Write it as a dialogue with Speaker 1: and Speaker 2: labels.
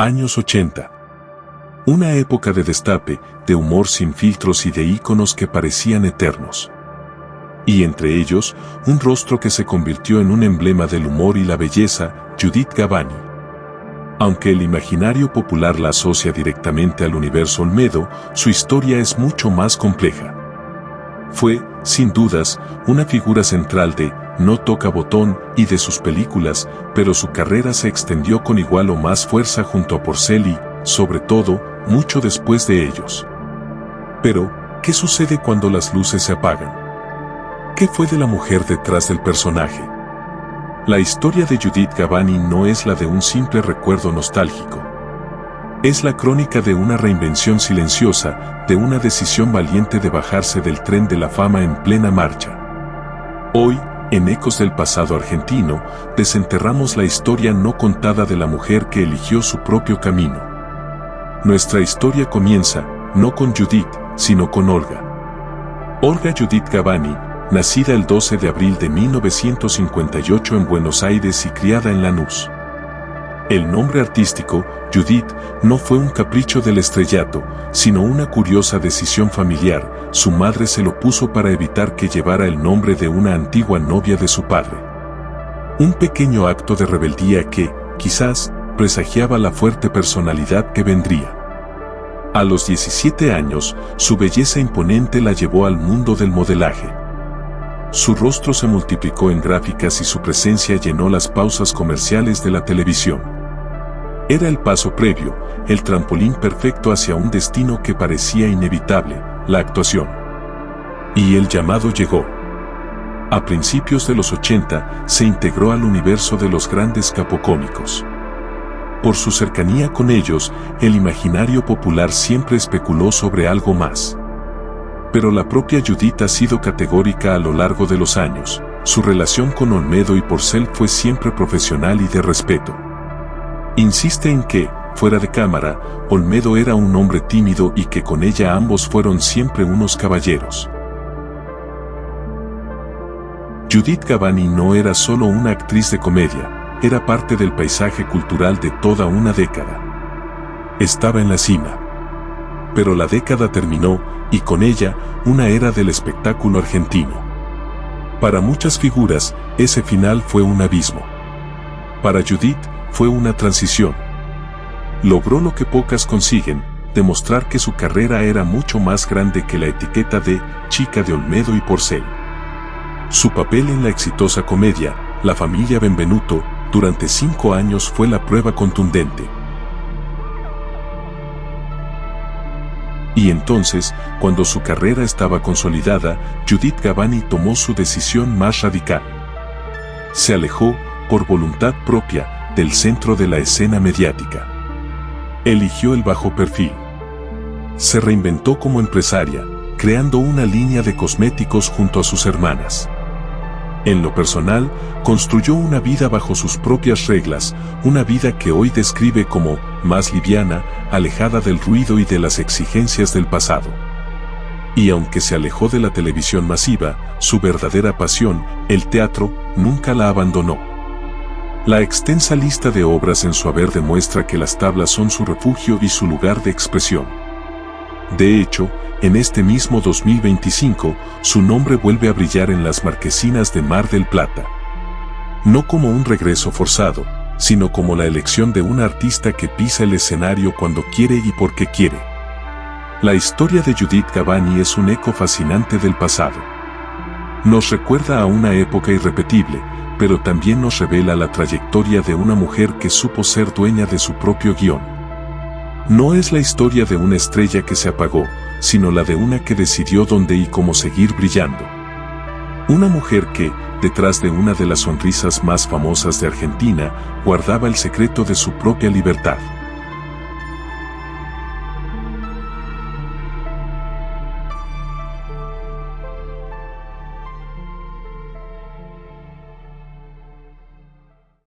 Speaker 1: Años 80. Una época de destape, de humor sin filtros y de íconos que parecían eternos. Y entre ellos, un rostro que se convirtió en un emblema del humor y la belleza, Judith Gavani. Aunque el imaginario popular la asocia directamente al universo Olmedo, su historia es mucho más compleja. Fue, sin dudas, una figura central de No toca botón y de sus películas, pero su carrera se extendió con igual o más fuerza junto a Porcel y, sobre todo, mucho después de ellos. Pero, ¿qué sucede cuando las luces se apagan? ¿Qué fue de la mujer detrás del personaje? La historia de Judith Gavani no es la de un simple recuerdo nostálgico. Es la crónica de una reinvención silenciosa, de una decisión valiente de bajarse del tren de la fama en plena marcha. Hoy, en Ecos del pasado argentino, desenterramos la historia no contada de la mujer que eligió su propio camino. Nuestra historia comienza, no con Judith, sino con Olga. Olga Judith Gavani, nacida el 12 de abril de 1958 en Buenos Aires y criada en Lanús. El nombre artístico, Judith, no fue un capricho del estrellato, sino una curiosa decisión familiar. Su madre se lo puso para evitar que llevara el nombre de una antigua novia de su padre. Un pequeño acto de rebeldía que, quizás, presagiaba la fuerte personalidad que vendría. A los 17 años, su belleza imponente la llevó al mundo del modelaje. Su rostro se multiplicó en gráficas y su presencia llenó las pausas comerciales de la televisión. Era el paso previo, el trampolín perfecto hacia un destino que parecía inevitable, la actuación. Y el llamado llegó. A principios de los 80, se integró al universo de los grandes capocómicos. Por su cercanía con ellos, el imaginario popular siempre especuló sobre algo más. Pero la propia Judith ha sido categórica a lo largo de los años. Su relación con Olmedo y Porcel fue siempre profesional y de respeto. Insiste en que, fuera de cámara, Olmedo era un hombre tímido y que con ella ambos fueron siempre unos caballeros. Judith Gavani no era solo una actriz de comedia, era parte del paisaje cultural de toda una década. Estaba en la cima. Pero la década terminó, y con ella, una era del espectáculo argentino. Para muchas figuras, ese final fue un abismo. Para Judith, fue una transición. Logró lo que pocas consiguen, demostrar que su carrera era mucho más grande que la etiqueta de chica de Olmedo y Porcel. Su papel en la exitosa comedia, La familia Benvenuto, durante 5 años fue la prueba contundente. Y entonces, cuando su carrera estaba consolidada, Judith Gavani tomó su decisión más radical. Se alejó, por voluntad propia, del centro de la escena mediática. Eligió el bajo perfil. Se reinventó como empresaria, creando una línea de cosméticos junto a sus hermanas. En lo personal, construyó una vida bajo sus propias reglas, una vida que hoy describe como más liviana, alejada del ruido y de las exigencias del pasado. Y aunque se alejó de la televisión masiva, su verdadera pasión, el teatro, nunca la abandonó. La extensa lista de obras en su haber demuestra que las tablas son su refugio y su lugar de expresión. De hecho, en este mismo 2025, su nombre vuelve a brillar en las marquesinas de Mar del Plata. No como un regreso forzado, sino como la elección de un artista que pisa el escenario cuando quiere y porque quiere. La historia de Judith Gavani es un eco fascinante del pasado. Nos recuerda a una época irrepetible, pero también nos revela la trayectoria de una mujer que supo ser dueña de su propio guión. No es la historia de una estrella que se apagó, sino la de una que decidió dónde y cómo seguir brillando. Una mujer que, detrás de una de las sonrisas más famosas de Argentina, guardaba el secreto de su propia libertad.